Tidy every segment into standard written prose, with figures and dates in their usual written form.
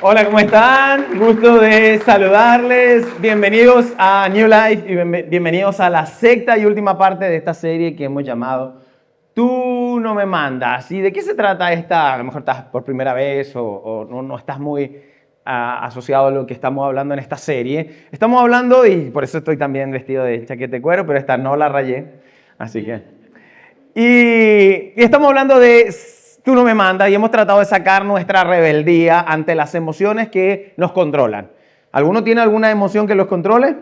Hola, ¿cómo están? Gusto de saludarles. Bienvenidos a New Life y bienvenidos a la sexta y última parte de esta serie que hemos llamado Tú no me mandas. ¿Y de qué se trata esta? A lo mejor estás por primera vez o no estás muy asociado a lo que estamos hablando en esta serie. Estamos hablando, y por eso estoy también vestido de chaqueta de cuero, pero esta no la rayé. Así que... Y estamos hablando de tú no me mandas y hemos tratado de sacar nuestra rebeldía ante las emociones que nos controlan. ¿Alguno tiene alguna emoción que los controle?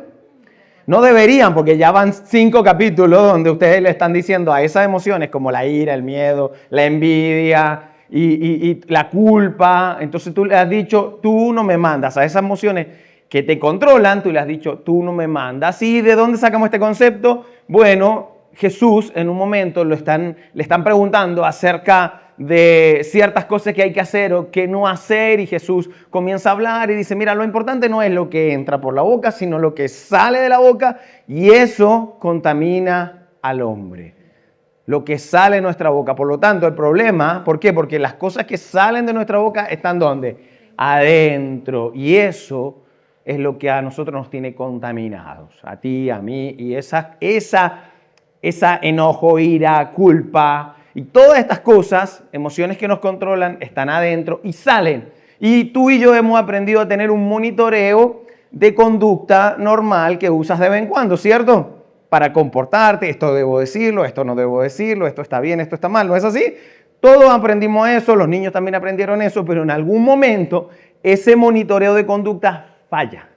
No deberían, porque ya van 5 capítulos donde ustedes le están diciendo a esas emociones como la ira, el miedo, la envidia y la culpa. Entonces tú le has dicho, tú no me mandas. A esas emociones que te controlan, tú le has dicho, tú no me mandas. ¿Y de dónde sacamos este concepto? Bueno, Jesús en un momento le están preguntando acerca de ciertas cosas que hay que hacer o que no hacer, y Jesús comienza a hablar y dice, mira, lo importante no es lo que entra por la boca, sino lo que sale de la boca, y eso contamina al hombre. Lo que sale de nuestra boca. Por lo tanto, el problema, ¿por qué? Porque las cosas que salen de nuestra boca están ¿dónde? Adentro. Y eso es lo que a nosotros nos tiene contaminados, a ti, a mí, y esa enojo, ira, culpa y todas estas cosas, emociones que nos controlan, están adentro y salen. Y tú y yo hemos aprendido a tener un monitoreo de conducta normal que usas de vez en cuando, ¿cierto? Para comportarte, esto debo decirlo, esto no debo decirlo, esto está bien, esto está mal, ¿no es así? Todos aprendimos eso, los niños también aprendieron eso, pero en algún momento ese monitoreo de conducta falla.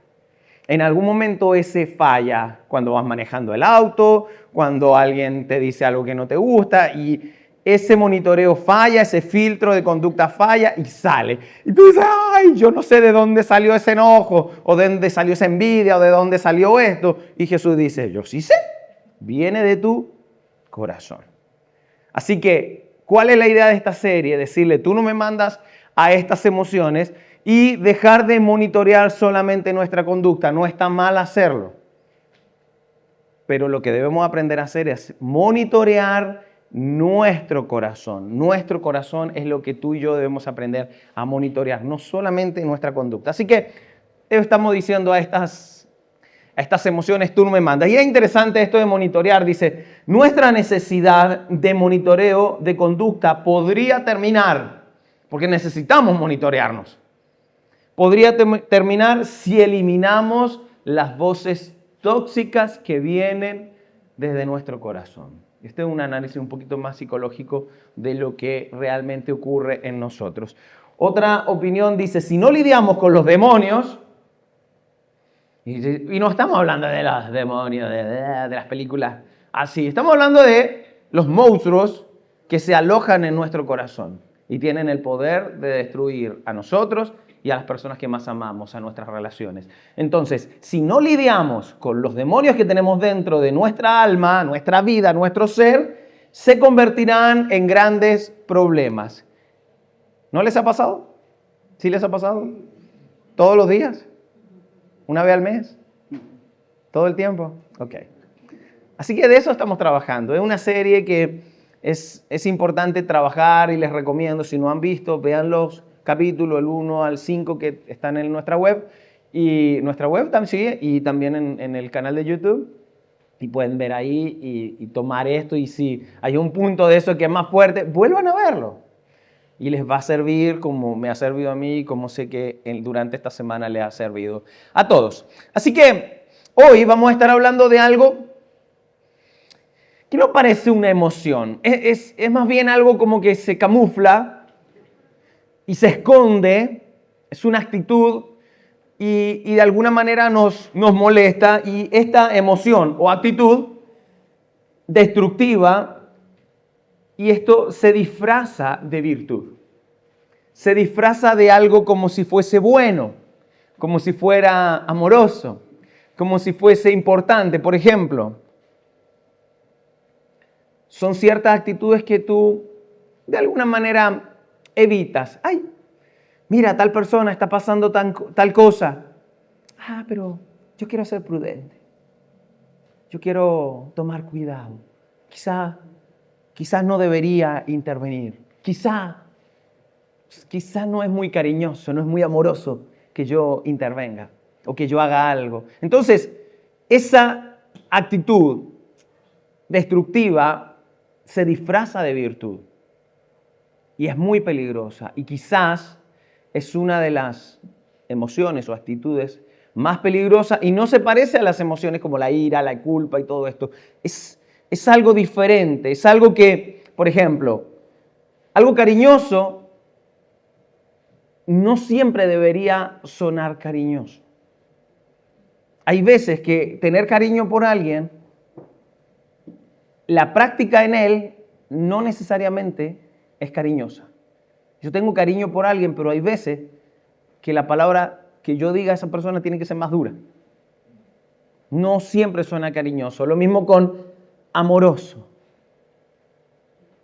En algún momento ese falla cuando vas manejando el auto, cuando alguien te dice algo que no te gusta y ese monitoreo falla, ese filtro de conducta falla y sale. Y tú dices, ay, yo no sé de dónde salió ese enojo o de dónde salió esa envidia o de dónde salió esto. Y Jesús dice, yo sí sé, viene de tu corazón. Así que, ¿cuál es la idea de esta serie? Decirle, tú no me mandas a estas emociones y dejar de monitorear solamente nuestra conducta. No está mal hacerlo. Pero lo que debemos aprender a hacer es monitorear nuestro corazón. Nuestro corazón es lo que tú y yo debemos aprender a monitorear, no solamente nuestra conducta. Así que estamos diciendo a estas emociones, tú no me mandas. Y es interesante esto de monitorear. Dice, nuestra necesidad de monitoreo de conducta podría terminar, porque necesitamos monitorearnos. Podría terminar si eliminamos las voces tóxicas que vienen desde nuestro corazón. Este es un análisis un poquito más psicológico de lo que realmente ocurre en nosotros. Otra opinión dice, si no lidiamos con los demonios, y no estamos hablando de los demonios, de las películas así, estamos hablando de los monstruos que se alojan en nuestro corazón y tienen el poder de destruir a nosotros y a las personas que más amamos, a nuestras relaciones. Entonces, si no lidiamos con los demonios que tenemos dentro de nuestra alma, nuestra vida, nuestro ser, se convertirán en grandes problemas. ¿No les ha pasado? ¿Sí les ha pasado? ¿Todos los días? ¿Una vez al mes? ¿Todo el tiempo? Ok. Así que de eso estamos trabajando. Es una serie que es importante trabajar y les recomiendo, si no han visto, vean los capítulos, el 1 al 5 que están en nuestra web. Y nuestra web también sigue y también en el canal de YouTube. Y pueden ver ahí y tomar esto. Y si hay un punto de eso que es más fuerte, vuelvan a verlo. Y les va a servir como me ha servido a mí, como sé que durante esta semana les ha servido a todos. Así que hoy vamos a estar hablando de algo que no parece una emoción. Es más bien algo como que se camufla y se esconde. Es una actitud y de alguna manera nos molesta. Y esta emoción o actitud destructiva, y esto se disfraza de virtud. Se disfraza de algo como si fuese bueno, como si fuera amoroso, como si fuese importante. Por ejemplo, son ciertas actitudes que tú de alguna manera evitas. Ay, mira, tal persona está pasando tal cosa. Ah, pero yo quiero ser prudente. Yo quiero tomar cuidado. Quizás no debería intervenir. Quizá. quizás no es muy cariñoso, no es muy amoroso que yo intervenga o que yo haga algo. Entonces, esa actitud destructiva se disfraza de virtud y es muy peligrosa. Y quizás es una de las emociones o actitudes más peligrosas y no se parece a las emociones como la ira, la culpa y todo esto. Es algo diferente, es algo que, por ejemplo, algo cariñoso no siempre debería sonar cariñoso. Hay veces que tener cariño por alguien, la práctica en él no necesariamente es cariñosa. Yo tengo cariño por alguien, pero hay veces que la palabra que yo diga a esa persona tiene que ser más dura. No siempre suena cariñoso. Lo mismo con amoroso.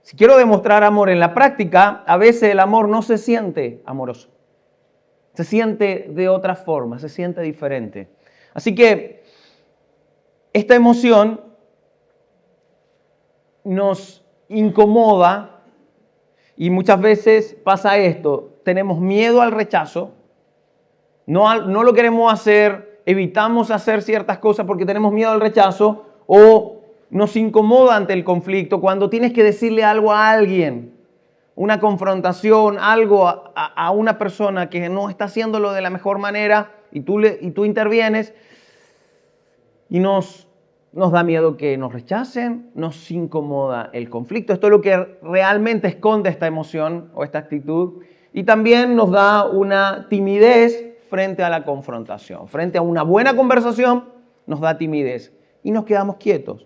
Si quiero demostrar amor en la práctica, a veces el amor no se siente amoroso. Se siente de otra forma, se siente diferente. Así que esta emoción nos incomoda y muchas veces pasa esto. Tenemos miedo al rechazo, no lo queremos hacer, evitamos hacer ciertas cosas porque tenemos miedo al rechazo o nos incomoda ante el conflicto cuando tienes que decirle algo a alguien, una confrontación, algo a una persona que no está haciéndolo de la mejor manera y tú intervienes y nos da miedo que nos rechacen, nos incomoda el conflicto. Esto es lo que realmente esconde esta emoción o esta actitud y también nos da una timidez frente a la confrontación. Frente a una buena conversación nos da timidez y nos quedamos quietos.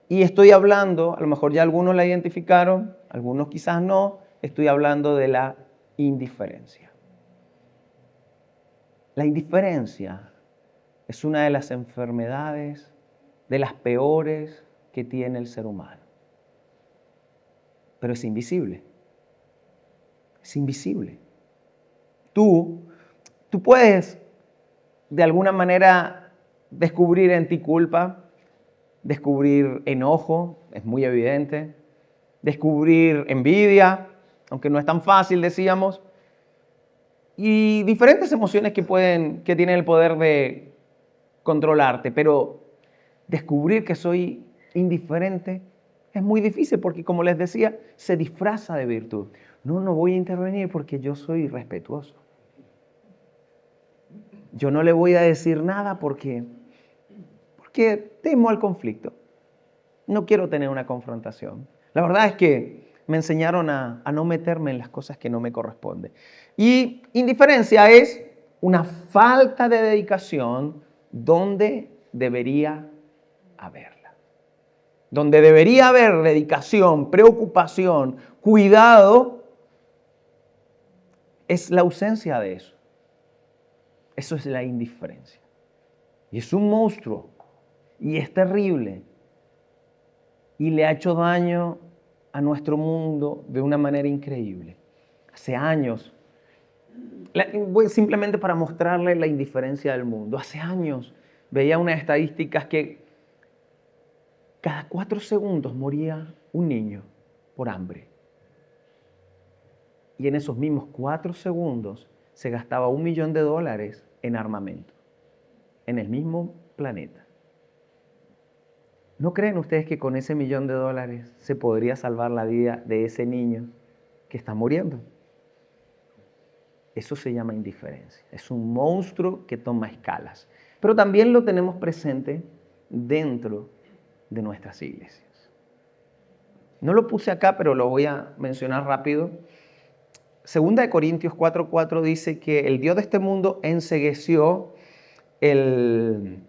Y estoy hablando, a lo mejor ya algunos la identificaron, algunos quizás no, estoy hablando de la indiferencia. La indiferencia es una de las enfermedades, de las peores que tiene el ser humano. Pero es invisible. Es invisible. Tú puedes de alguna manera descubrir en ti culpa, descubrir enojo, es muy evidente, descubrir envidia, aunque no es tan fácil, decíamos, y diferentes emociones que tienen el poder de controlarte, pero descubrir que soy indiferente es muy difícil porque, como les decía, se disfraza de virtud. No voy a intervenir porque yo soy respetuoso. Yo no le voy a decir nada porque temo al conflicto. No quiero tener una confrontación. La verdad es que me enseñaron a no meterme en las cosas que no me corresponden. Y indiferencia es una falta de dedicación donde debería haberla. Donde debería haber dedicación, preocupación, cuidado, es la ausencia de eso. Eso es la indiferencia. Y es un monstruo. Y es terrible. Y le ha hecho daño a nuestro mundo de una manera increíble. Hace años, simplemente para mostrarle la indiferencia del mundo, hace años veía unas estadísticas que cada 4 segundos moría un niño por hambre. Y en esos mismos 4 segundos se gastaba $1 millón en armamento, en el mismo planeta. ¿No creen ustedes que con ese $1 millón se podría salvar la vida de ese niño que está muriendo? Eso se llama indiferencia. Es un monstruo que toma escalas. Pero también lo tenemos presente dentro de nuestras iglesias. No lo puse acá, pero lo voy a mencionar rápido. 2 Corintios 4:4 dice que el Dios de este mundo encegueció el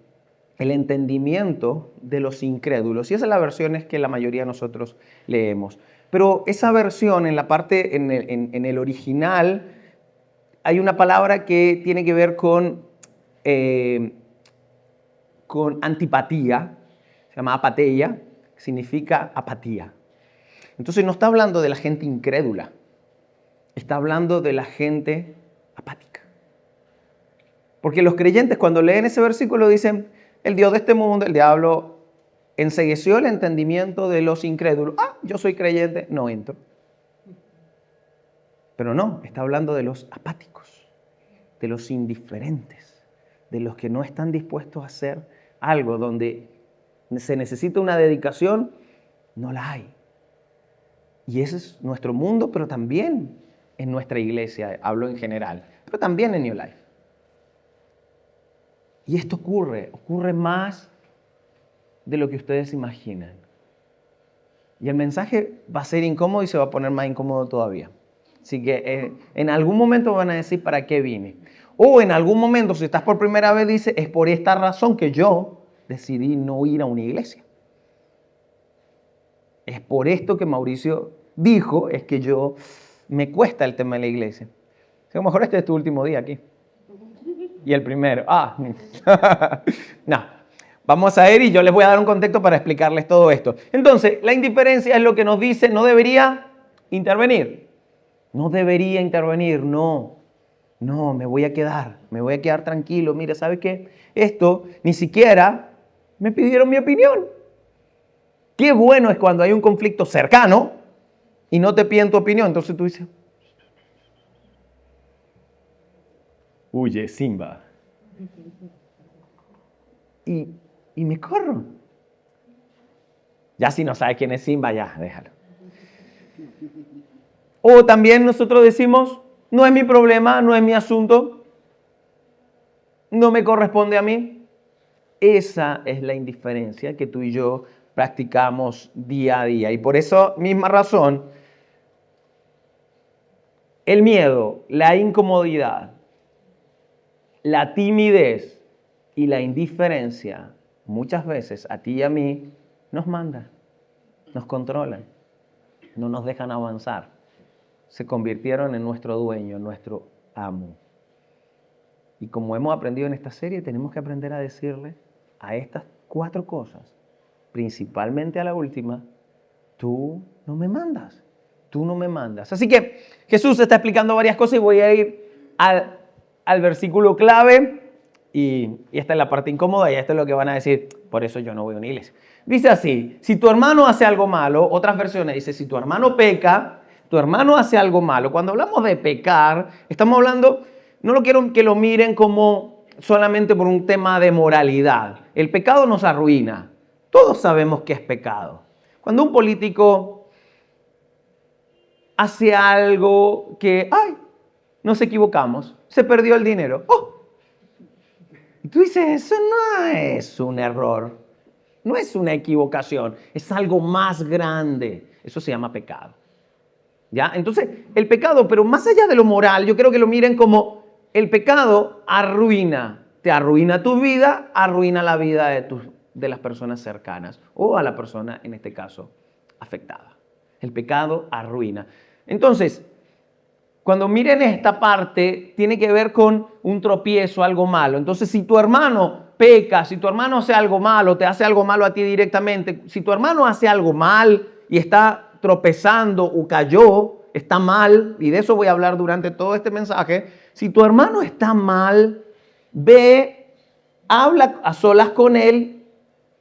entendimiento de los incrédulos. Y esa es la versión que la mayoría de nosotros leemos. Pero esa versión, en la parte, en el original, hay una palabra que tiene que ver con antipatía, se llama apateia, que significa apatía. Entonces no está hablando de la gente incrédula, está hablando de la gente apática. Porque los creyentes cuando leen ese versículo dicen, el Dios de este mundo, el diablo, encegueció el entendimiento de los incrédulos. Yo soy creyente, no entro. Pero no, está hablando de los apáticos, de los indiferentes, de los que no están dispuestos a hacer algo donde se necesita una dedicación, no la hay. Y ese es nuestro mundo, pero también en nuestra iglesia, hablo en general, pero también en New Life. Y esto ocurre más de lo que ustedes imaginan. Y el mensaje va a ser incómodo y se va a poner más incómodo todavía. Así que en algún momento van a decir, ¿para qué vine? O en algún momento, si estás por primera vez, dice, es por esta razón que yo decidí no ir a una iglesia. Es por esto que Mauricio dijo, es que me cuesta el tema de la iglesia. A lo mejor este es tu último día aquí. Y el primero. No. Vamos a ir y yo les voy a dar un contexto para explicarles todo esto. Entonces, la indiferencia es lo que nos dice, no debería intervenir. No debería intervenir, no. No, me voy a quedar tranquilo. Mira, ¿sabe qué? Esto ni siquiera me pidieron mi opinión. Qué bueno es cuando hay un conflicto cercano y no te piden tu opinión. Entonces tú dices, huye, Simba. Y me corro. Ya si no sabes quién es Simba, ya, déjalo. O también nosotros decimos, no es mi problema, no es mi asunto, no me corresponde a mí. Esa es la indiferencia que tú y yo practicamos día a día. Y por esa misma razón, el miedo, la incomodidad, la timidez y la indiferencia, muchas veces a ti y a mí, nos mandan, nos controlan, no nos dejan avanzar. Se convirtieron en nuestro dueño, en nuestro amo. Y como hemos aprendido en esta serie, tenemos que aprender a decirle a estas 4 cosas, principalmente a la última, tú no me mandas, tú no me mandas. Así que Jesús está explicando varias cosas y voy a ir al versículo clave y esta es la parte incómoda y esto es lo que van a decir, por eso yo no voy a una iglesia. Dice así, si tu hermano hace algo malo, otras versiones dice, si tu hermano peca, tu hermano hace algo malo. Cuando hablamos de pecar, estamos hablando, no lo quiero que lo miren como solamente por un tema de moralidad. El pecado nos arruina. Todos sabemos que es pecado. Cuando un político hace algo que, nos equivocamos, se perdió el dinero. Y tú dices, eso no es un error, no es una equivocación, es algo más grande. Eso se llama pecado. ¿Ya? Entonces, el pecado, pero más allá de lo moral, yo creo que lo miren como el pecado arruina. Te arruina tu vida, arruina la vida de las personas cercanas o a la persona, en este caso, afectada. El pecado arruina. Entonces, cuando miren esta parte, tiene que ver con un tropiezo, algo malo. Entonces, si tu hermano peca, si tu hermano hace algo malo, te hace algo malo a ti directamente, si tu hermano hace algo mal y está tropezando o cayó, está mal, y de eso voy a hablar durante todo este mensaje. Si tu hermano está mal, ve, habla a solas con él,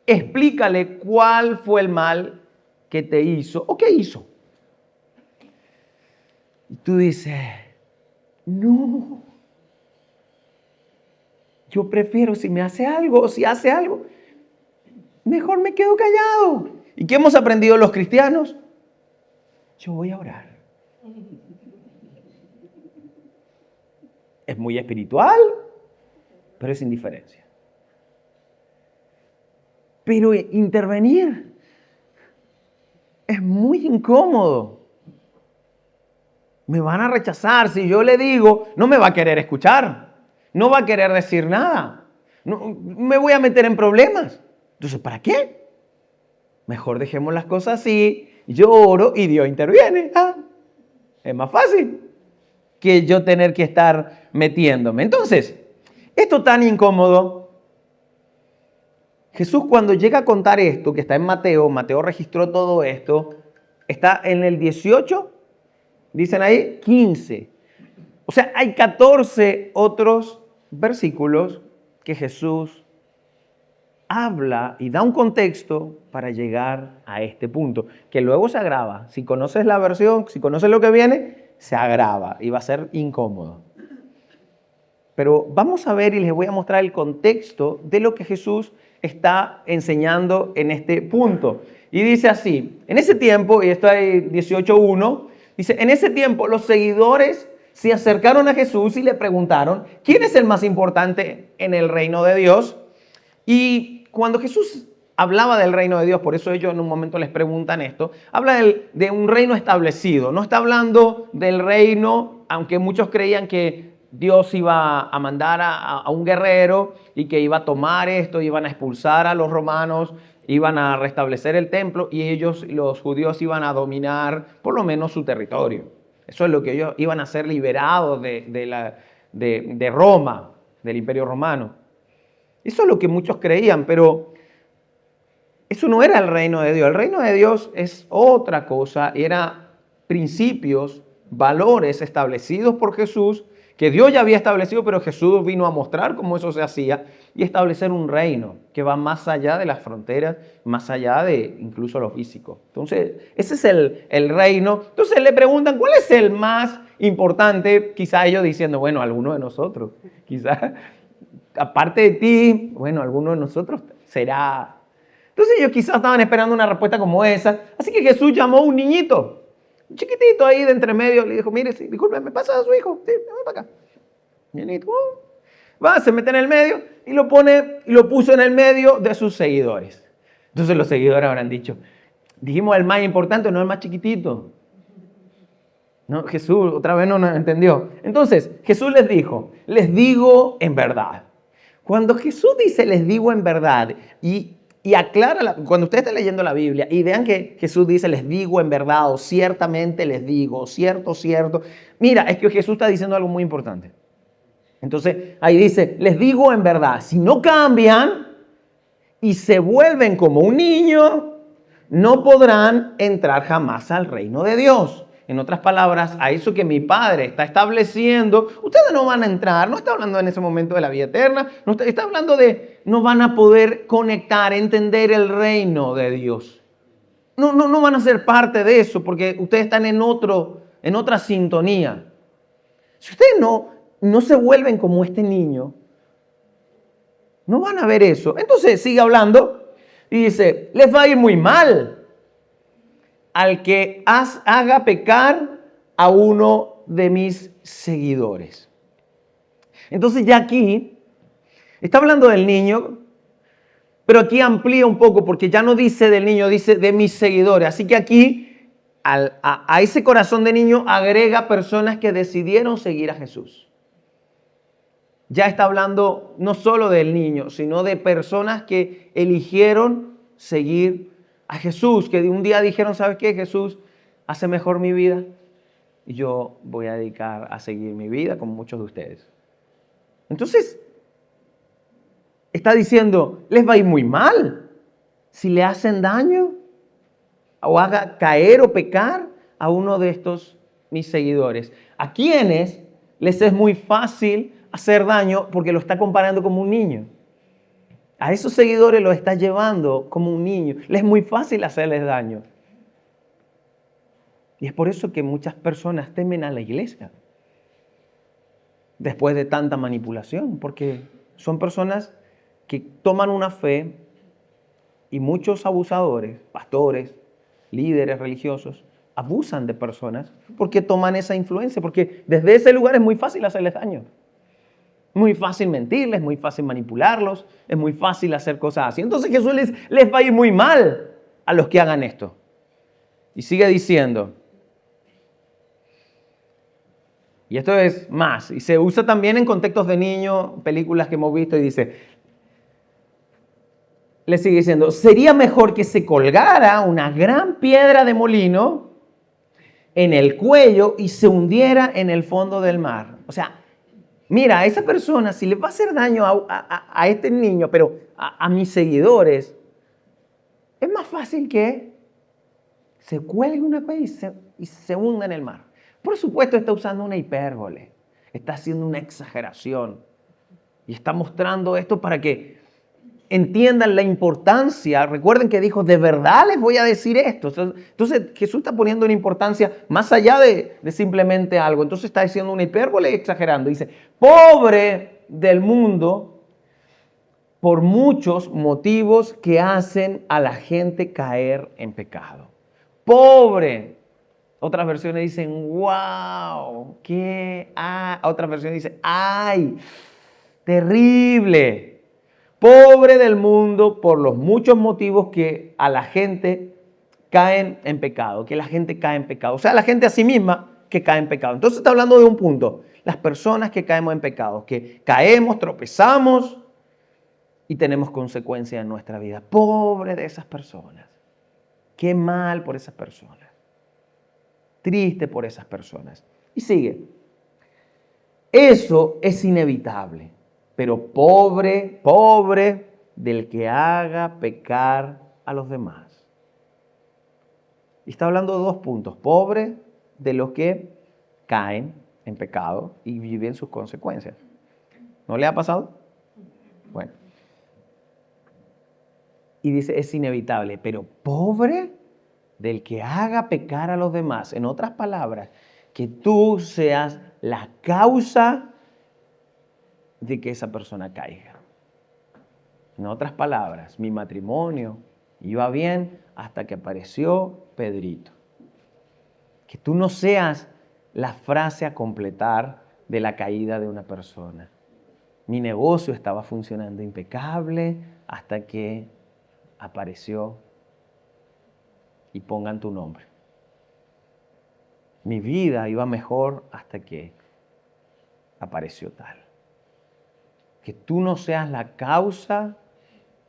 explícale cuál fue el mal que te hizo o qué hizo. Y tú dices, no, yo prefiero si me hace algo o si hace algo, mejor me quedo callado. ¿Y qué hemos aprendido los cristianos? Yo voy a orar. Es muy espiritual, pero es indiferencia. Pero intervenir es muy incómodo. Me van a rechazar. Si yo le digo, no me va a querer escuchar. No va a querer decir nada. No, me voy a meter en problemas. Entonces, ¿para qué? Mejor dejemos las cosas así. Yo oro y Dios interviene. Es más fácil que yo tener que estar metiéndome. Entonces, esto tan incómodo. Jesús cuando llega a contar esto, que está en Mateo registró todo esto, está en el 18, dicen ahí, 15. O sea, hay 14 otros versículos que Jesús habla y da un contexto para llegar a este punto, que luego se agrava. Si conoces la versión, si conoces lo que viene, se agrava y va a ser incómodo. Pero vamos a ver y les voy a mostrar el contexto de lo que Jesús está enseñando en este punto. Y dice así, en ese tiempo, y esto es 18:1, dice, en ese tiempo los seguidores se acercaron a Jesús y le preguntaron, ¿quién es el más importante en el reino de Dios? Y cuando Jesús hablaba del reino de Dios, por eso ellos en un momento les preguntan esto, habla de un reino establecido, no está hablando del reino, aunque muchos creían que Dios iba a mandar a un guerrero y que iba a tomar esto, iban a expulsar a los romanos, iban a restablecer el templo y ellos, los judíos, iban a dominar por lo menos su territorio. Eso es lo que ellos iban a ser liberados de Roma, del Imperio Romano. Eso es lo que muchos creían, pero eso no era el reino de Dios. El reino de Dios es otra cosa, era principios, valores establecidos por Jesús, que Dios ya había establecido, pero Jesús vino a mostrar cómo eso se hacía y establecer un reino que va más allá de las fronteras, más allá de incluso lo físico. Entonces, ese es el reino. Entonces le preguntan, ¿cuál es el más importante? Quizá ellos diciendo, bueno, alguno de nosotros. Quizá, aparte de ti, bueno, alguno de nosotros será. Entonces ellos quizás estaban esperando una respuesta como esa. Así que Jesús llamó a un niñito, un chiquitito ahí de entre medio. Le dijo, mire, sí, disculpe, ¿me pasa a su hijo? Sí, ven para acá. Niñito, va, se mete en el medio y lo pone y lo puso en el medio de sus seguidores. Entonces los seguidores habrán dicho, dijimos el más importante, no el más chiquitito. No, Jesús otra vez no nos entendió. Entonces Jesús les dijo, les digo en verdad. Cuando Jesús dice les digo en verdad y aclara, cuando usted esté leyendo la Biblia y vean que Jesús dice les digo en verdad o ciertamente les digo, cierto, cierto. Mira, es que Jesús está diciendo algo muy importante. Entonces ahí dice, les digo en verdad, si no cambian y se vuelven como un niño, no podrán entrar jamás al reino de Dios. En otras palabras, a eso que mi Padre está estableciendo, ustedes no van a entrar. No está hablando en ese momento de la vida eterna, no está hablando de no van a poder conectar, entender el reino de Dios. No van a ser parte de eso porque ustedes están en otra sintonía. Si ustedes no se vuelven como este niño, no van a ver eso. Entonces sigue hablando y dice, les va a ir muy mal al que haga pecar a uno de mis seguidores. Entonces ya aquí está hablando del niño, pero aquí amplía un poco porque ya no dice del niño, dice de mis seguidores. Así que aquí a ese corazón de niño agrega personas que decidieron seguir a Jesús. Ya está hablando no solo del niño, sino de personas que eligieron seguir a Jesús, que un día dijeron, ¿sabes qué? Jesús hace mejor mi vida y yo voy a dedicar a seguir mi vida como muchos de ustedes. Entonces, está diciendo, les va a ir muy mal si le hacen daño o haga caer o pecar a uno de estos mis seguidores. A quienes les es muy fácil hacer daño porque lo está comparando como un niño. A esos seguidores los está llevando como un niño. Les es muy fácil hacerles daño. Y es por eso que muchas personas temen a la iglesia después de tanta manipulación, porque son personas que toman una fe y muchos abusadores, pastores, líderes religiosos, abusan de personas porque toman esa influencia, porque desde ese lugar es muy fácil hacerles daño. Muy fácil mentirles, muy fácil manipularlos, es muy fácil hacer cosas así. Entonces Jesús les va a ir muy mal a los que hagan esto. Y sigue diciendo, y esto es más, y se usa también en contextos de niños, películas que hemos visto, y dice, le sigue diciendo, sería mejor que se colgara una gran piedra de molino en el cuello y se hundiera en el fondo del mar. O sea, mira, a esa persona, si le va a hacer daño a este niño, pero a mis seguidores, es más fácil que se cuelgue una cuella y se hunda en el mar. Por supuesto, está usando una hipérbole, está haciendo una exageración y está mostrando esto para que entiendan la importancia. Recuerden que dijo, de verdad les voy a decir esto. Entonces Jesús está poniendo una importancia más allá de simplemente algo. Entonces está diciendo una hipérbole exagerando. Dice, pobre del mundo por muchos motivos que hacen a la gente caer en pecado. Pobre. Otras versiones dicen, wow, qué. Otras versiones dicen, ay, terrible. Pobre del mundo por los muchos motivos que a la gente caen en pecado, que la gente cae en pecado. O sea, la gente a sí misma que cae en pecado. Entonces está hablando de un punto. Las personas que caemos en pecado, que caemos, tropezamos y tenemos consecuencias en nuestra vida. Pobre de esas personas. Qué mal por esas personas. Triste por esas personas. Y sigue. Eso es inevitable. Pero pobre del que haga pecar a los demás. Y está hablando de dos puntos. Pobre de los que caen en pecado y viven sus consecuencias. ¿No le ha pasado? Bueno. Y dice, es inevitable, pero pobre del que haga pecar a los demás. En otras palabras, que tú seas la causa de que esa persona caiga. En otras palabras, mi matrimonio iba bien hasta que apareció Pedrito. Que tú no seas la frase a completar de la caída de una persona. Mi negocio estaba funcionando impecable hasta que apareció y pongan tu nombre. Mi vida iba mejor hasta que apareció tal. Que tú no seas la causa,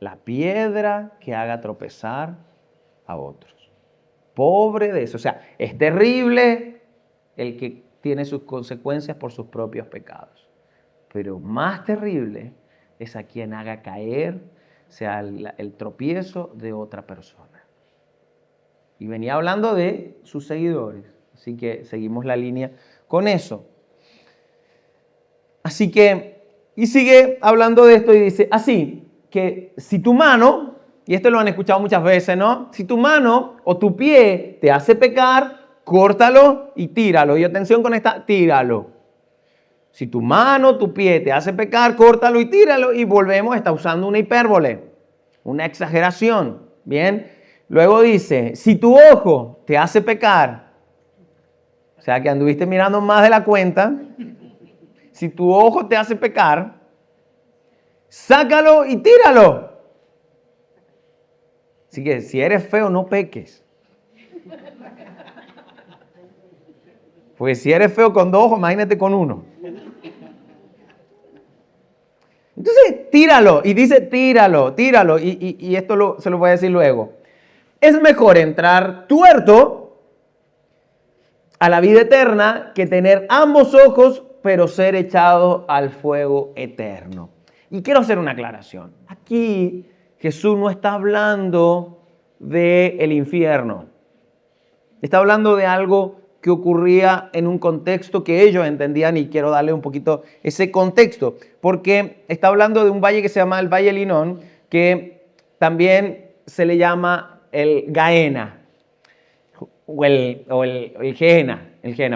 la piedra que haga tropezar a otros. Pobre de eso. O sea, es terrible el que tiene sus consecuencias por sus propios pecados. Pero más terrible es a quien haga caer, sea el tropiezo de otra persona. Y venía hablando de sus seguidores. Así que seguimos la línea con eso. Así que, y sigue hablando de esto y dice, así que si tu mano, y esto lo han escuchado muchas veces, ¿no? Si tu mano o tu pie te hace pecar, córtalo y tíralo. Y atención con esta, tíralo. Si tu mano o tu pie te hace pecar, córtalo y tíralo. Y volvemos, está usando una hipérbole, una exageración. Bien. Luego dice, si tu ojo te hace pecar, o sea que anduviste mirando más de la cuenta, si tu ojo te hace pecar, sácalo y tíralo. Así que si eres feo, no peques. Porque si eres feo con dos ojos, imagínate con uno. Entonces, tíralo. Y dice, tíralo. Y esto se lo voy a decir luego. Es mejor entrar tuerto a la vida eterna que tener ambos ojos, pero ser echado al fuego eterno. Y quiero hacer una aclaración. Aquí Jesús no está hablando del infierno. Está hablando de algo que ocurría en un contexto que ellos entendían y quiero darle un poquito ese contexto. Porque está hablando de un valle que se llama el Valle Linón, que también se le llama el Gaena. O el Gehenna,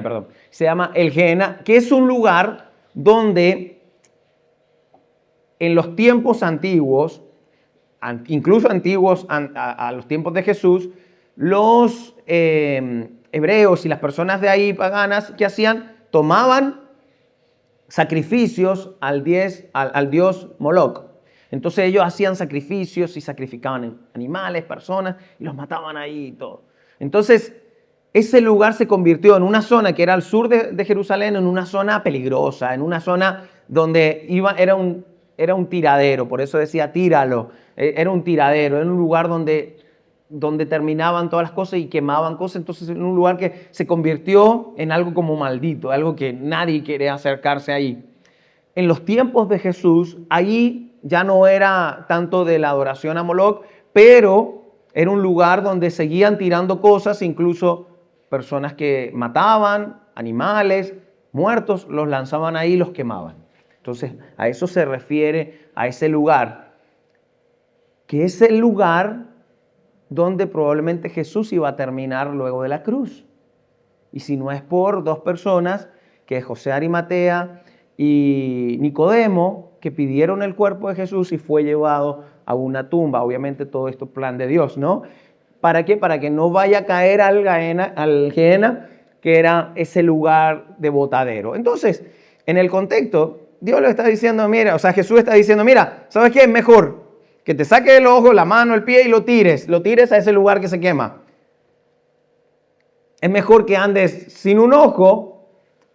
perdón. Se llama el Gehenna, que es un lugar donde en los tiempos antiguos, incluso antiguos a los tiempos de Jesús, los hebreos y las personas de ahí paganas, ¿qué hacían? Tomaban sacrificios al dios Moloch. Entonces ellos hacían sacrificios y sacrificaban animales, personas, y los mataban ahí y todo. Entonces, ese lugar se convirtió en una zona que era al sur de Jerusalén, en una zona peligrosa, en una zona donde era un tiradero, por eso decía tíralo, era un tiradero, era un lugar donde terminaban todas las cosas y quemaban cosas, entonces en un lugar que se convirtió en algo como maldito, algo que nadie quiere acercarse ahí. En los tiempos de Jesús, ahí ya no era tanto de la adoración a Moloch, pero era un lugar donde seguían tirando cosas, incluso personas que mataban, animales, muertos, los lanzaban ahí y los quemaban. Entonces, a eso se refiere, a ese lugar. que es el lugar donde probablemente Jesús iba a terminar luego de la cruz. Y si no es por dos personas, que es José de Arimatea y Nicodemo, que pidieron el cuerpo de Jesús y fue llevado a una tumba. Obviamente todo esto es plan de Dios, ¿no? ¿Para qué? Para que no vaya a caer al Gehenna, que era ese lugar de botadero. Entonces, en el contexto, Dios le está diciendo, mira, o sea, Jesús está diciendo, mira, ¿sabes qué? Es mejor que te saques el ojo, la mano, el pie y lo tires a ese lugar que se quema. Es mejor que andes sin un ojo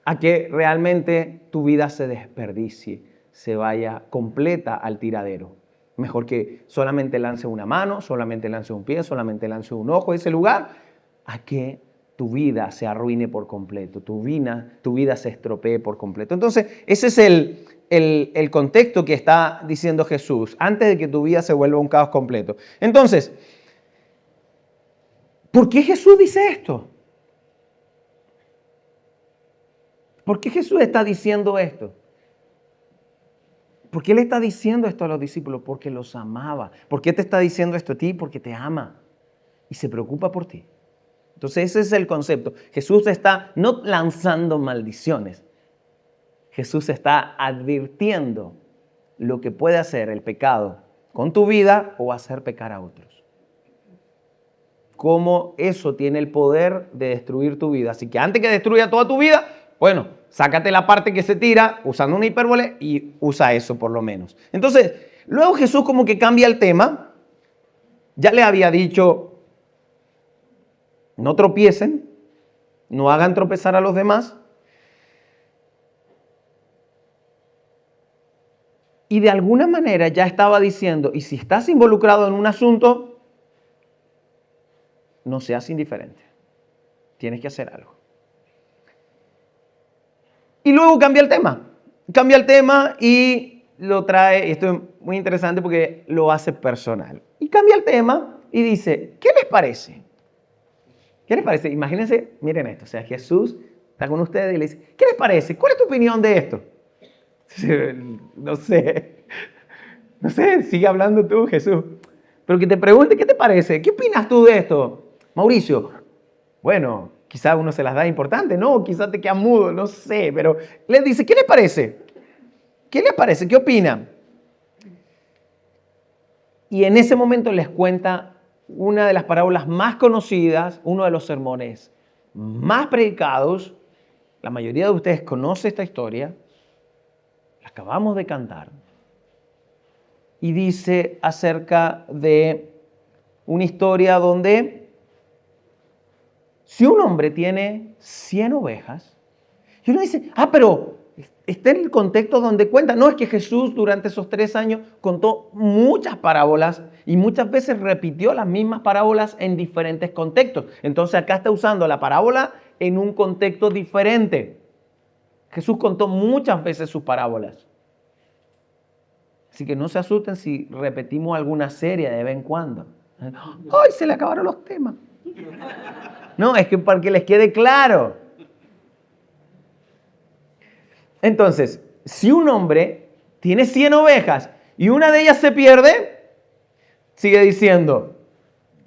a que realmente tu vida se desperdicie, se vaya completa al tiradero. Mejor que solamente lance una mano, solamente lance un pie, solamente lance un ojo a ese lugar, a que tu vida se arruine por completo, tu vida se estropee por completo. Entonces, ese es el contexto que está diciendo Jesús, antes de que tu vida se vuelva un caos completo. Entonces, ¿por qué Jesús dice esto? ¿Por qué Jesús está diciendo esto? ¿Por qué le está diciendo esto a los discípulos? Porque los amaba. ¿Por qué te está diciendo esto a ti? Porque te ama y se preocupa por ti. Entonces ese es el concepto. Jesús está no lanzando maldiciones. Jesús está advirtiendo lo que puede hacer el pecado con tu vida o hacer pecar a otros. Cómo eso tiene el poder de destruir tu vida. Así que antes que destruya toda tu vida, bueno, sácate la parte que se tira usando una hipérbole y usa eso por lo menos. Entonces, luego Jesús como que cambia el tema. Ya le había dicho, no tropiecen, no hagan tropezar a los demás. Y de alguna manera ya estaba diciendo, y si estás involucrado en un asunto, no seas indiferente. Tienes que hacer algo. Y luego cambia el tema. Cambia el tema y lo trae, esto es muy interesante porque lo hace personal. Y cambia el tema y dice, ¿qué les parece? ¿Qué les parece? Imagínense, miren esto, o sea, Jesús está con ustedes y le dice, ¿qué les parece? ¿Cuál es tu opinión de esto? No sé, sigue hablando tú, Jesús. Pero que te pregunte, ¿qué te parece? ¿Qué opinas tú de esto? Mauricio, bueno, quizá uno se las da importante, ¿no? Quizá te queda mudo, no sé, pero les dice, ¿qué les parece? ¿Qué les parece? ¿Qué opinan? Y en ese momento les cuenta una de las parábolas más conocidas, uno de los sermones más predicados. La mayoría de ustedes conoce esta historia, la acabamos de cantar. Y dice acerca de una historia donde si un hombre tiene 100 ovejas, y uno dice, pero está en el contexto donde cuenta. No, es que Jesús durante esos 3 años contó muchas parábolas y muchas veces repitió las mismas parábolas en diferentes contextos. Entonces acá está usando la parábola en un contexto diferente. Jesús contó muchas veces sus parábolas. Así que no se asusten si repetimos alguna serie de vez en cuando. ¡Ay, se le acabaron los temas! No, es que para que les quede claro. Entonces, si un hombre tiene 100 ovejas y una de ellas se pierde, sigue diciendo,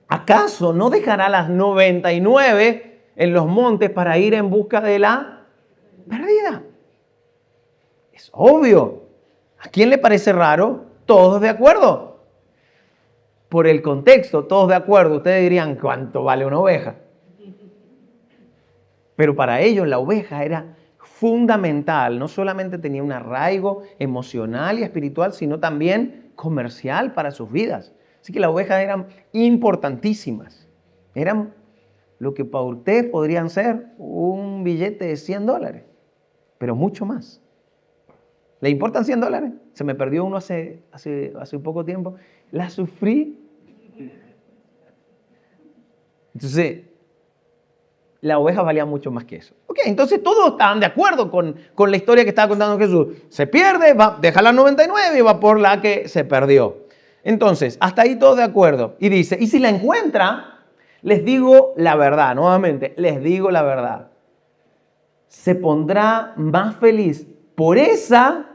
¿acaso no dejará las 99 en los montes para ir en busca de la perdida? Es obvio. ¿A quién le parece raro? Todos de acuerdo. Por el contexto, todos de acuerdo. Ustedes dirían, ¿cuánto vale una oveja? Pero para ellos la oveja era fundamental. No solamente tenía un arraigo emocional y espiritual, sino también comercial para sus vidas. Así que las ovejas eran importantísimas. Eran lo que para usted podrían ser un billete de $100, pero mucho más. ¿Le importan $100? Se me perdió uno hace un poco tiempo. La sufrí. Entonces, la oveja valía mucho más que eso. Ok, entonces todos estaban de acuerdo con la historia que estaba contando Jesús. Se pierde, deja la 99 y va por la que se perdió. Entonces, hasta ahí todos de acuerdo. Y dice, y si la encuentra, les digo la verdad, nuevamente, les digo la verdad. Se pondrá más feliz por esa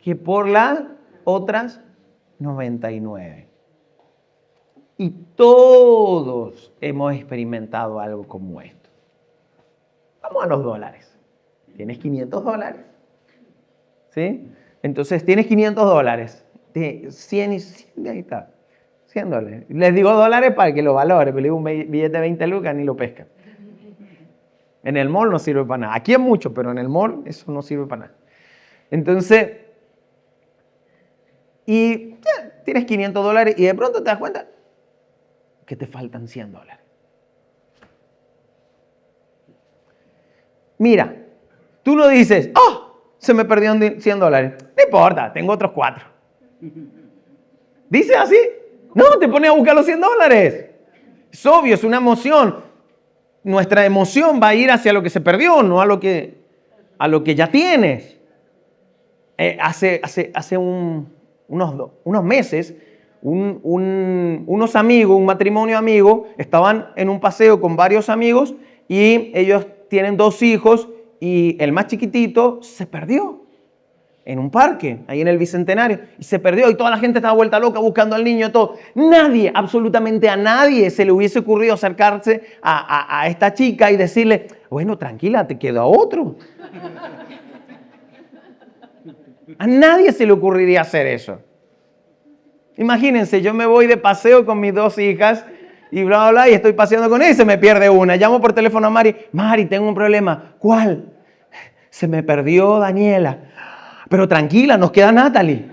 que por las otras 99. Y todos hemos experimentado algo como esto. Vamos a los dólares. ¿Tienes $500? ¿Sí? Entonces, tienes $500. 100 y 100, ahí está. $100. Les digo dólares para que lo valore. Le digo un billete de 20 lucas, ni lo pescan. En el mall no sirve para nada. Aquí es mucho, pero en el mall eso no sirve para nada. Entonces, y ya, tienes $500 y de pronto te das cuenta que te faltan $100. Mira, tú no dices, ¡oh! Se me perdieron $100. No importa, tengo otros 4. ¿Dice así? No, te pones a buscar los $100. Es obvio, es una emoción. Nuestra emoción va a ir hacia lo que se perdió, no a lo que ya tienes. Hace unos meses, unos amigos, un matrimonio amigo, estaban en un paseo con varios amigos y ellos tienen 2 hijos y el más chiquitito se perdió en un parque, ahí en el Bicentenario, y se perdió y toda la gente estaba vuelta loca buscando al niño, todo. Nadie, absolutamente a nadie se le hubiese ocurrido acercarse a esta chica y decirle, bueno, tranquila, te queda otro. A nadie se le ocurriría hacer eso. Imagínense, yo me voy de paseo con mis 2 hijas y bla, bla, bla, y estoy paseando con ella y se me pierde una. Llamo por teléfono a Mari. Mari, tengo un problema. ¿Cuál? Se me perdió Daniela. Pero tranquila, nos queda Natalie.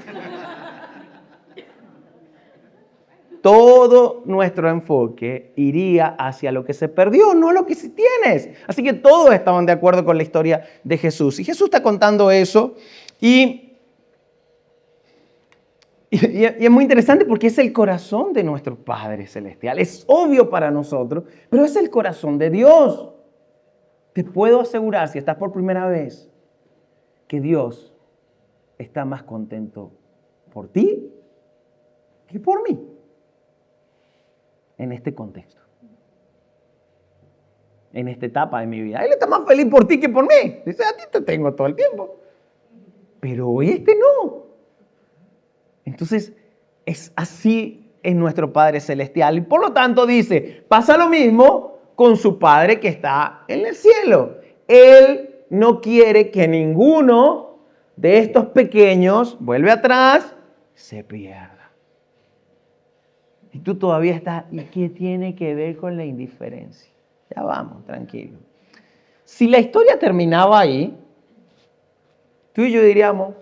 Todo nuestro enfoque iría hacia lo que se perdió, no lo que sí tienes. Así que todos estaban de acuerdo con la historia de Jesús. Y Jesús está contando eso y es muy interesante porque es el corazón de nuestro Padre Celestial. Es obvio para nosotros, pero es el corazón de Dios. Te puedo asegurar, si estás por primera vez, que Dios está más contento por ti que por mí en este contexto, en esta etapa de mi vida. Él está más feliz por ti que por mí. Dice, a ti te tengo todo el tiempo, pero este no. Entonces, es así en nuestro Padre Celestial. Y por lo tanto dice, pasa lo mismo con su Padre que está en el cielo. Él no quiere que ninguno de estos pequeños, vuelve atrás, se pierda. Y tú todavía estás, ¿y qué tiene que ver con la indiferencia? Ya vamos, tranquilo. Si la historia terminaba ahí, tú y yo diríamos,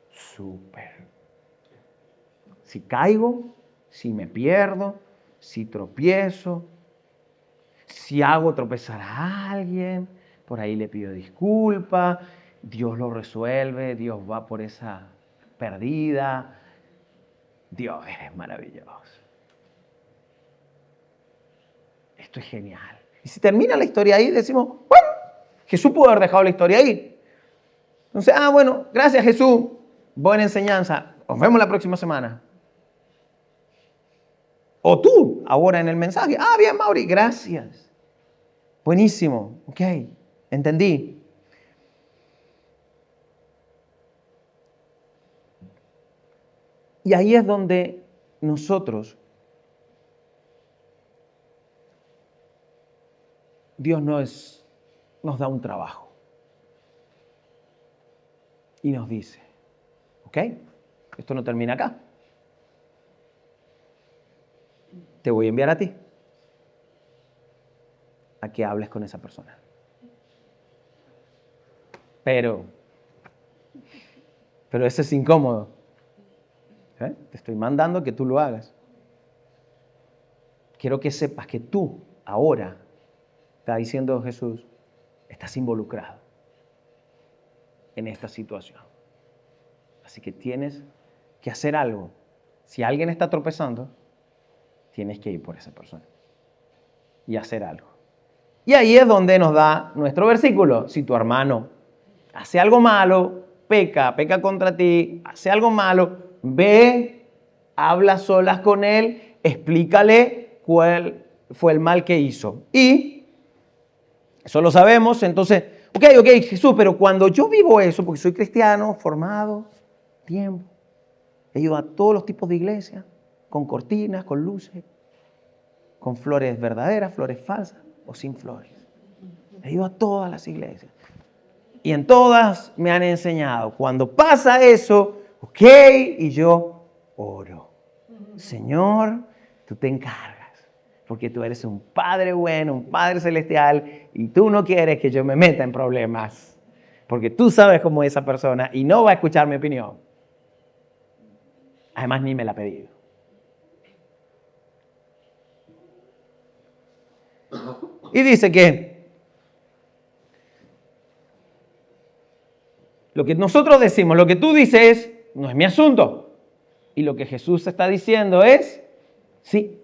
súper. Si caigo, si me pierdo, si tropiezo, si hago tropezar a alguien, por ahí le pido disculpas, Dios lo resuelve, Dios va por esa perdida. Dios es maravilloso. Esto es genial. Y si termina la historia ahí, decimos, bueno, Jesús pudo haber dejado la historia ahí. Entonces, bueno, gracias Jesús, buena enseñanza, nos vemos la próxima semana. O tú, ahora en el mensaje, bien Mauri, gracias. Buenísimo, ok, entendí. Y ahí es donde nosotros, Dios nos da un trabajo. Y nos dice, ok, esto no termina acá. Te voy a enviar a ti a que hables con esa persona. Pero eso es incómodo. Te estoy mandando que tú lo hagas. Quiero que sepas que tú, ahora, está diciendo Jesús, estás involucrado en esta situación. Así que tienes que hacer algo. Si alguien está tropezando, tienes que ir por esa persona y hacer algo. Y ahí es donde nos da nuestro versículo. Si tu hermano hace algo malo, peca contra ti, hace algo malo, ve, habla solas con él, explícale cuál fue el mal que hizo. Y eso lo sabemos, entonces, ok, Jesús, pero cuando yo vivo eso, porque soy cristiano, formado, tiempo, he ido a todos los tipos de iglesias, con cortinas, con luces, con flores verdaderas, flores falsas o sin flores. He ido a todas las iglesias. Y en todas me han enseñado, cuando pasa eso, ok, y yo oro. Señor, tú te encargas, porque tú eres un Padre bueno, un Padre celestial, y tú no quieres que yo me meta en problemas, porque tú sabes cómo es esa persona y no va a escuchar mi opinión. Además, ni me la ha pedido. Y dice que lo que nosotros decimos, lo que tú dices, no es mi asunto. Y lo que Jesús está diciendo es, sí,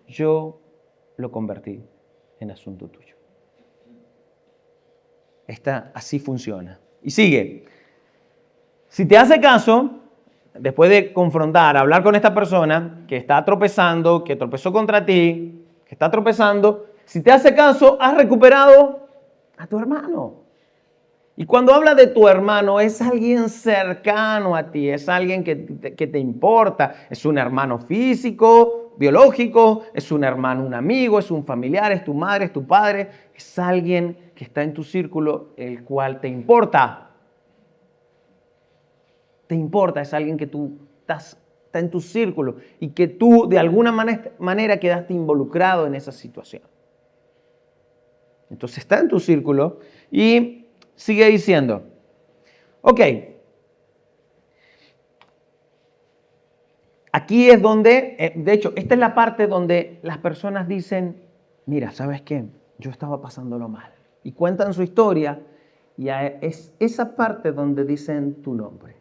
yo lo convertí en asunto tuyo. Así funciona. Y sigue. Si te hace caso, después de confrontar, hablar con esta persona que está tropezando, que tropezó contra ti, que está tropezando, si te hace caso, has recuperado a tu hermano. Y cuando habla de tu hermano, es alguien cercano a ti, es alguien que te importa, es un hermano físico, biológico, es un hermano, un amigo, es un familiar, es tu madre, es tu padre, es alguien que está en tu círculo, el cual te importa. Te importa, es alguien que tú está en tu círculo y que tú de alguna manera quedaste involucrado en esa situación. Entonces está en tu círculo y sigue diciendo, ok, aquí es donde, de hecho, esta es la parte donde las personas dicen, mira, ¿sabes qué? Yo estaba pasándolo mal. Y cuentan su historia y es esa parte donde dicen tu nombre.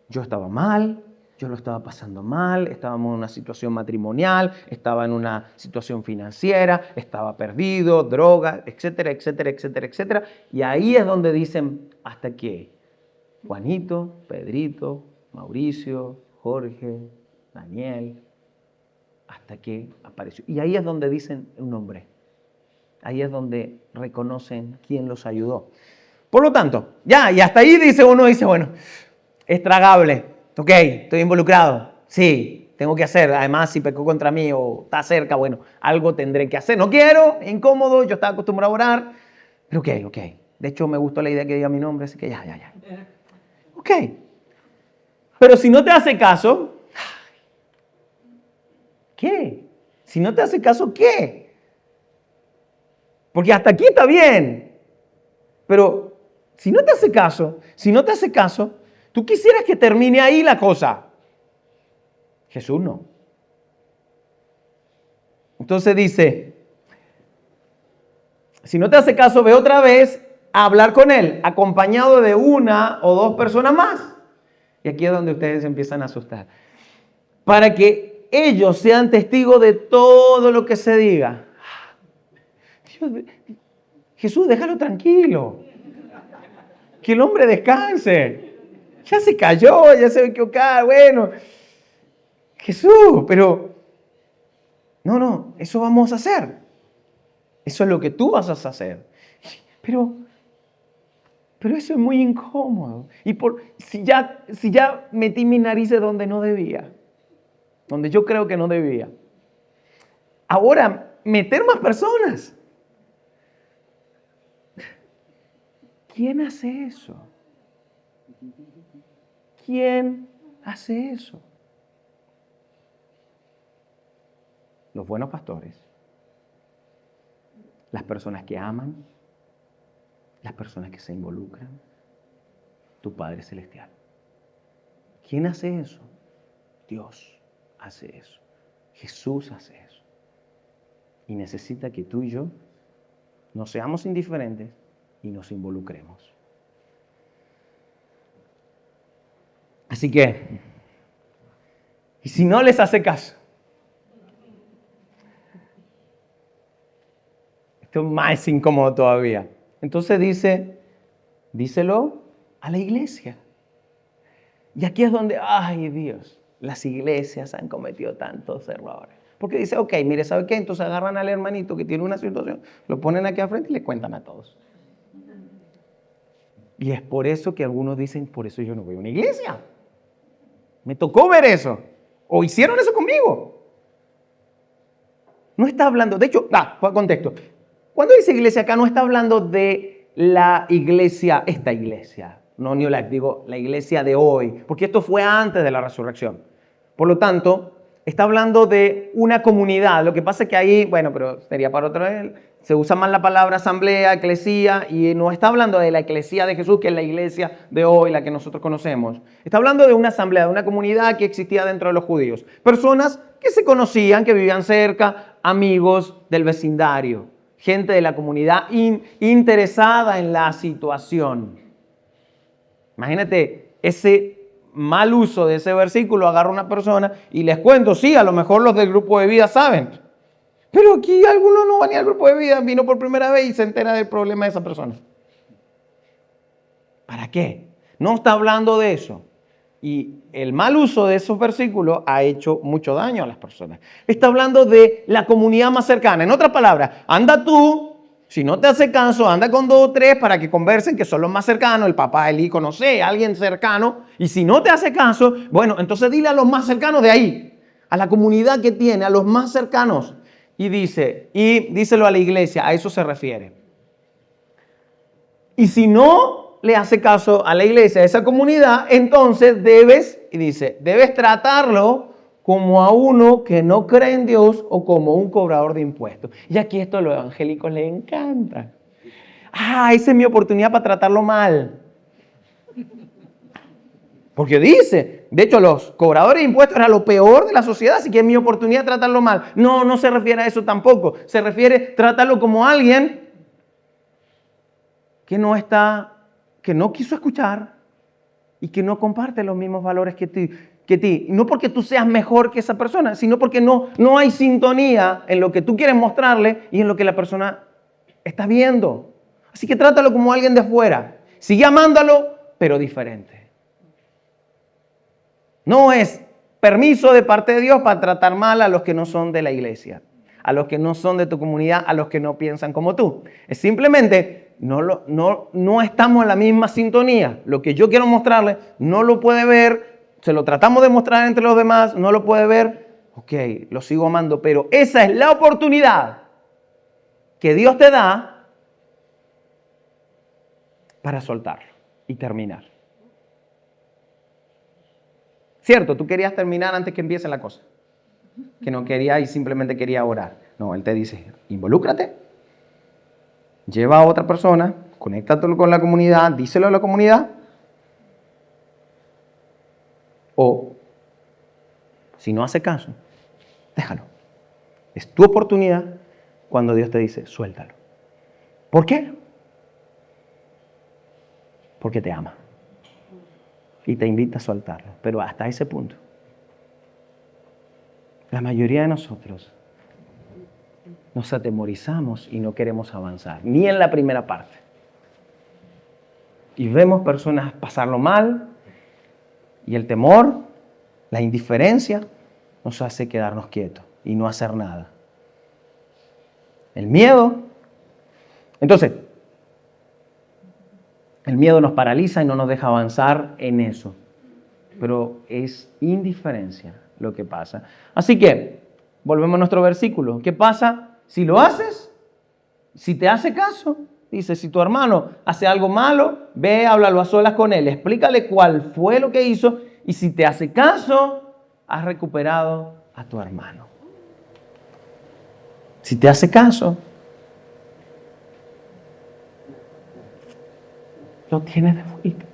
Yo estaba mal, yo lo estaba pasando mal, estábamos en una situación matrimonial, estaba en una situación financiera, estaba perdido, droga, etcétera, etcétera, etcétera, etcétera. Y ahí es donde dicen, ¿hasta qué? Juanito, Pedrito, Mauricio, Jorge, Daniel, hasta que apareció. Y ahí es donde dicen un nombre. Ahí es donde reconocen quién los ayudó. Por lo tanto, ya, y hasta ahí uno dice, bueno, es tragable, ok, estoy involucrado, sí, tengo que hacer, además si pecó contra mí o está cerca, bueno, algo tendré que hacer, no quiero, incómodo, yo estaba acostumbrado a orar, pero ok, de hecho me gustó la idea que diga mi nombre, así que ya, ok, pero si no te hace caso, ¿qué? Si no te hace caso, ¿qué? Porque hasta aquí está bien, pero si no te hace caso, tú quisieras que termine ahí la cosa. Jesús no. Entonces dice, si no te hace caso, ve otra vez a hablar con él, acompañado de una o dos personas más. Y aquí es donde ustedes se empiezan a asustar. Para que ellos sean testigos de todo lo que se diga. Jesús, déjalo tranquilo. Que el hombre descanse. Ya se cayó, ya se va a equivocar, bueno. Jesús, pero no, eso vamos a hacer. Eso es lo que tú vas a hacer. Pero eso es muy incómodo. Y si ya metí mi nariz donde no debía, donde yo creo que no debía. Ahora, meter más personas. ¿Quién hace eso? ¿Quién hace eso? Los buenos pastores. Las personas que aman. Las personas que se involucran. Tu Padre Celestial. ¿Quién hace eso? Dios hace eso. Jesús hace eso. Y necesita que tú y yo no seamos indiferentes y nos involucremos. Así que, y si no les hace caso, esto es más incómodo todavía. Entonces díselo a la iglesia. Y aquí es donde, ay Dios, las iglesias han cometido tantos errores. Porque dice, ok, mire, ¿sabe qué? Entonces agarran al hermanito que tiene una situación, lo ponen aquí al frente y le cuentan a todos. Y es por eso que algunos dicen, por eso yo no voy a una iglesia. Me tocó ver eso. O hicieron eso conmigo. No está hablando, de hecho, por contexto. Cuando dice iglesia acá no está hablando de la iglesia, esta iglesia, no New Life, digo la iglesia de hoy, porque esto fue antes de la resurrección. Por lo tanto, está hablando de una comunidad. Lo que pasa es que ahí, bueno, pero sería para otra vez, se usa más la palabra asamblea, eclesía, y no está hablando de la eclesía de Jesús, que es la iglesia de hoy, la que nosotros conocemos. Está hablando de una asamblea, de una comunidad que existía dentro de los judíos. Personas que se conocían, que vivían cerca, amigos del vecindario, gente de la comunidad interesada en la situación. Imagínate ese mal uso de ese versículo, agarra una persona y les cuento, sí, a lo mejor los del grupo de vida saben, pero aquí alguno no va ni al grupo de vida, vino por primera vez y se entera del problema de esa persona. ¿Para qué? No está hablando de eso. Y el mal uso de esos versículos ha hecho mucho daño a las personas. Está hablando de la comunidad más cercana. En otras palabras, anda tú, si no te hace caso, anda con 2 o 3 para que conversen, que son los más cercanos, el papá, el hijo, no sé, alguien cercano. Y si no te hace caso, bueno, entonces dile a los más cercanos de ahí, a la comunidad que tiene, a los más cercanos. Y díselo a la iglesia, a eso se refiere. Y si no le hace caso a la iglesia, a esa comunidad, entonces debes tratarlo como a uno que no cree en Dios o como un cobrador de impuestos. Y aquí esto a los evangélicos les encanta. Esa es mi oportunidad para tratarlo mal. Porque dice, de hecho los cobradores de impuestos eran lo peor de la sociedad, así que es mi oportunidad de tratarlo mal. No, no se refiere a eso tampoco. Se refiere a tratarlo como alguien que no quiso escuchar y que no comparte los mismos valores que ti. No porque tú seas mejor que esa persona, sino porque no hay sintonía en lo que tú quieres mostrarle y en lo que la persona está viendo. Así que trátalo como alguien de afuera. Sigue amándolo, pero diferente. No es permiso de parte de Dios para tratar mal a los que no son de la iglesia, a los que no son de tu comunidad, a los que no piensan como tú. Es simplemente no estamos en la misma sintonía. Lo que yo quiero mostrarle no lo puede ver, se lo tratamos de mostrar entre los demás, no lo puede ver. Ok, lo sigo amando, pero esa es la oportunidad que Dios te da para soltarlo y terminar. Cierto, tú querías terminar antes que empiece la cosa. Que no quería y simplemente quería orar. No, Él te dice, involúcrate, lleva a otra persona, conéctate con la comunidad, díselo a la comunidad. O, si no hace caso, déjalo. Es tu oportunidad cuando Dios te dice, suéltalo. ¿Por qué? Porque te ama. Y te invita a soltarlo. Pero hasta ese punto. La mayoría de nosotros nos atemorizamos y no queremos avanzar. Ni en la primera parte. Y vemos personas pasarlo mal. Y el temor, la indiferencia, nos hace quedarnos quietos y no hacer nada. El miedo. Entonces, el miedo nos paraliza y no nos deja avanzar en eso. Pero es indiferencia lo que pasa. Así que, volvemos a nuestro versículo. ¿Qué pasa si lo haces? Si te hace caso. Dice, si tu hermano hace algo malo, ve, háblalo a solas con él. Explícale cuál fue lo que hizo. Y si te hace caso, has recuperado a tu hermano. Si te hace caso, lo tienes de vuelta.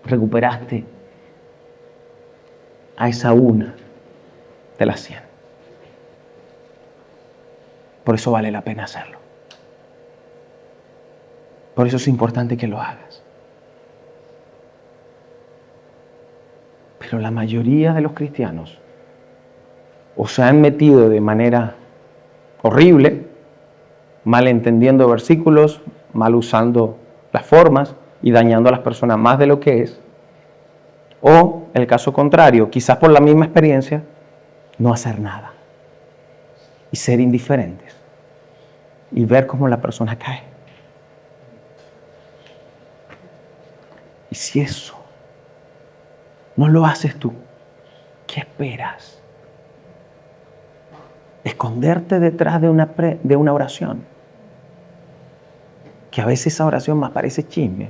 Recuperaste a esa una de las 100. Por eso vale la pena hacerlo. Por eso es importante que lo hagas. Pero la mayoría de los cristianos o se han metido de manera horrible, mal entendiendo versículos, mal usando las formas y dañando a las personas más de lo que es. O el caso contrario, quizás por la misma experiencia, no hacer nada y ser indiferentes y ver cómo la persona cae. Y si eso no lo haces tú, ¿qué esperas? Esconderte detrás de una oración. Que a veces esa oración más parece chisme.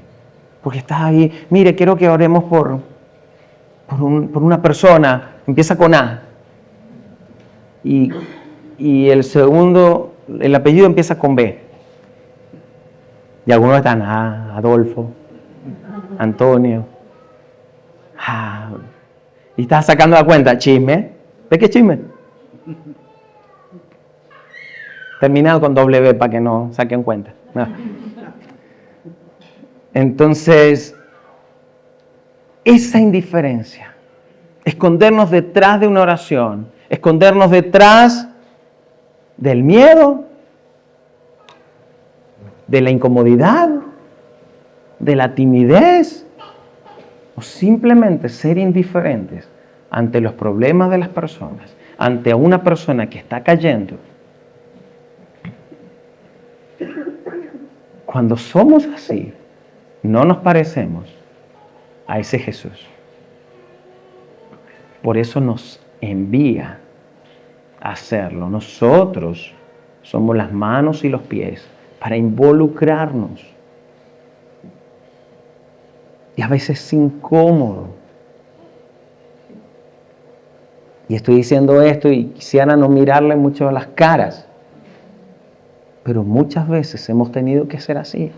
Porque estás ahí, mire, quiero que oremos por una persona, empieza con A. Y el apellido empieza con B. Y algunos están, Adolfo, Antonio. Y estás sacando la cuenta, chisme. ¿Ves qué chisme? Terminado con W para que no saquen cuenta. No. Entonces, esa indiferencia, escondernos detrás de una oración, escondernos detrás del miedo, de la incomodidad, de la timidez, o simplemente ser indiferentes ante los problemas de las personas, ante una persona que está cayendo. Cuando somos así, no nos parecemos a ese Jesús. Por eso nos envía a hacerlo. Nosotros somos las manos y los pies para involucrarnos. Y a veces es incómodo. Y estoy diciendo esto y quisiera no mirarle mucho a las caras. Pero muchas veces hemos tenido que ser así.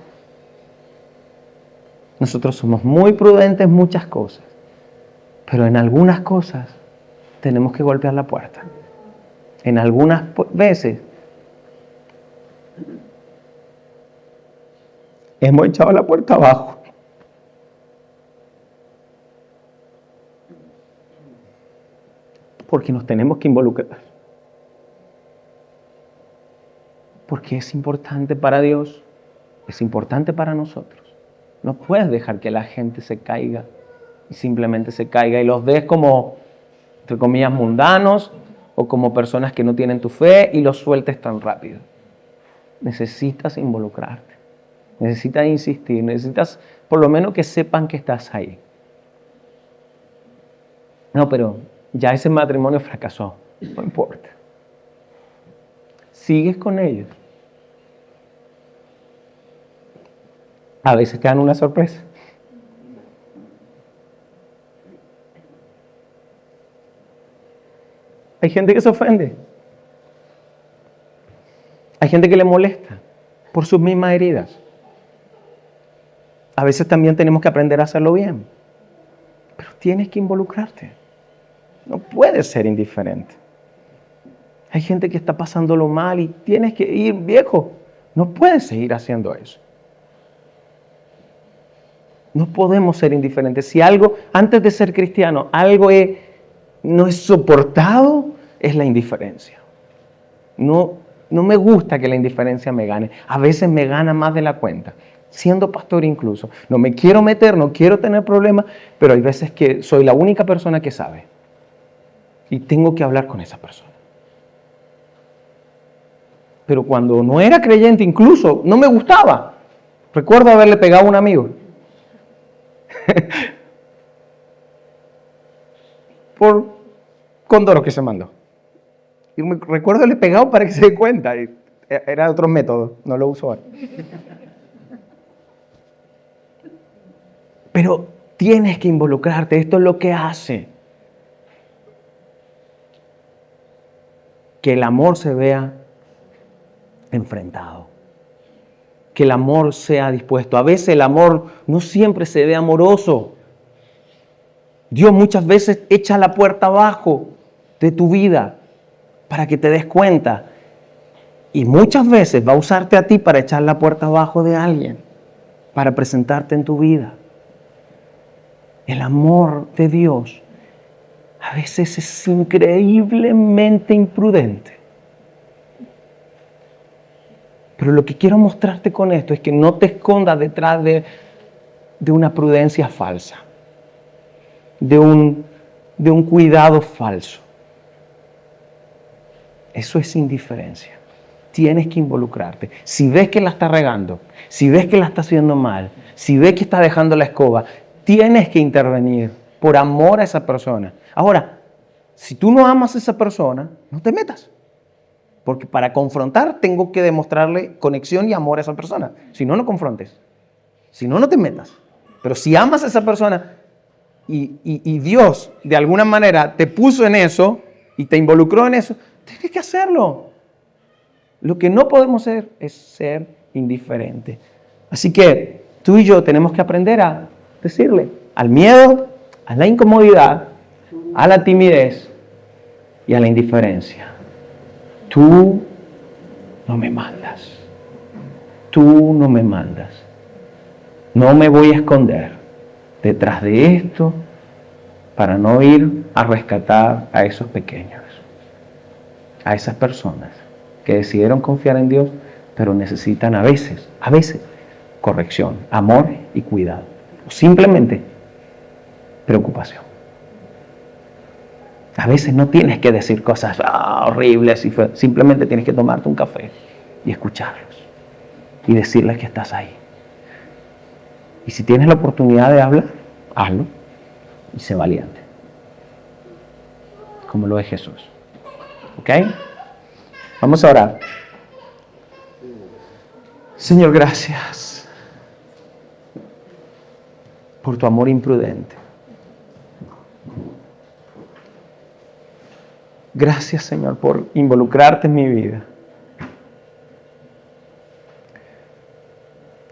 Nosotros somos muy prudentes en muchas cosas. Pero en algunas cosas tenemos que golpear la puerta. En algunas veces hemos echado la puerta abajo. Porque nos tenemos que involucrar. Porque es importante para Dios, es importante para nosotros. No puedes dejar que la gente se caiga y simplemente se caiga y los ves como, entre comillas, mundanos o como personas que no tienen tu fe y los sueltes tan rápido. Necesitas involucrarte, necesitas insistir, necesitas por lo menos que sepan que estás ahí. No, pero ya ese matrimonio fracasó, no importa. Sigues con ellos. A veces te dan una sorpresa. Hay gente que se ofende. Hay gente que le molesta por sus mismas heridas. A veces también tenemos que aprender a hacerlo bien. Pero tienes que involucrarte. No puedes ser indiferente. Hay gente que está pasándolo mal y tienes que ir, viejo. No puedes seguir haciendo eso. No podemos ser indiferentes. Si algo, antes de ser cristiano, no es soportado, es la indiferencia. No me gusta que la indiferencia me gane. A veces me gana más de la cuenta. Siendo pastor incluso. No me quiero meter, no quiero tener problemas, pero hay veces que soy la única persona que sabe. Y tengo que hablar con esa persona. Pero cuando no era creyente incluso, no me gustaba. Recuerdo haberle pegado a un amigo. Por Condoro que se mandó. Y me recuerdo le he pegado para que se dé cuenta. Era otro método, no lo uso ahora. Pero tienes que involucrarte, esto es lo que hace que el amor se vea enfrentado. Que el amor sea dispuesto. A veces el amor no siempre se ve amoroso. Dios muchas veces echa la puerta abajo de tu vida para que te des cuenta. Y muchas veces va a usarte a ti para echar la puerta abajo de alguien, para presentarte en tu vida. El amor de Dios a veces es increíblemente imprudente. Pero lo que quiero mostrarte con esto es que no te escondas detrás de una prudencia falsa, de un cuidado falso. Eso es indiferencia. Tienes que involucrarte. Si ves que la está regando, si ves que la está haciendo mal, si ves que está dejando la escoba, tienes que intervenir por amor a esa persona. Ahora, si tú no amas a esa persona, no te metas. Porque para confrontar tengo que demostrarle conexión y amor a esa persona. Si no, no confrontes. Si no, no te metas. Pero si amas a esa persona y Dios de alguna manera te puso en eso y te involucró en eso, tienes que hacerlo. Lo que no podemos hacer es ser indiferente. Así que tú y yo tenemos que aprender a decirle al miedo, a la incomodidad, a la timidez y a la indiferencia: tú no me mandas. Tú no me mandas. No me voy a esconder detrás de esto para no ir a rescatar a esos pequeños, a esas personas que decidieron confiar en Dios, pero necesitan a veces, corrección, amor y cuidado. O simplemente preocupación. A veces no tienes que decir cosas horribles, simplemente tienes que tomarte un café y escucharlos y decirles que estás ahí. Y si tienes la oportunidad de hablar, hazlo y sé valiente, como lo es Jesús. ¿Ok? Vamos a orar. Señor, gracias por tu amor imprudente. Gracias, Señor, por involucrarte en mi vida.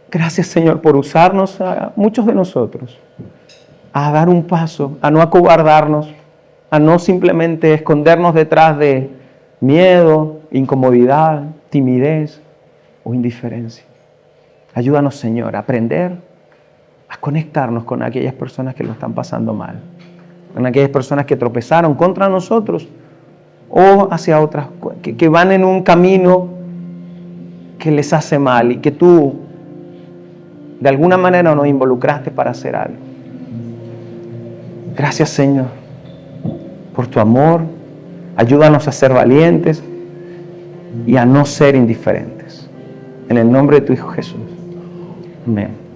Gracias, Señor, por usarnos a muchos de nosotros a dar un paso, a no acobardarnos, a no simplemente escondernos detrás de miedo, incomodidad, timidez o indiferencia. Ayúdanos, Señor, a aprender a conectarnos con aquellas personas que lo están pasando mal, con aquellas personas que tropezaron contra nosotros o hacia otras, que van en un camino que les hace mal y que tú de alguna manera nos involucraste para hacer algo. Gracias, Señor, por tu amor. Ayúdanos a ser valientes y a no ser indiferentes. En el nombre de tu Hijo Jesús. Amén.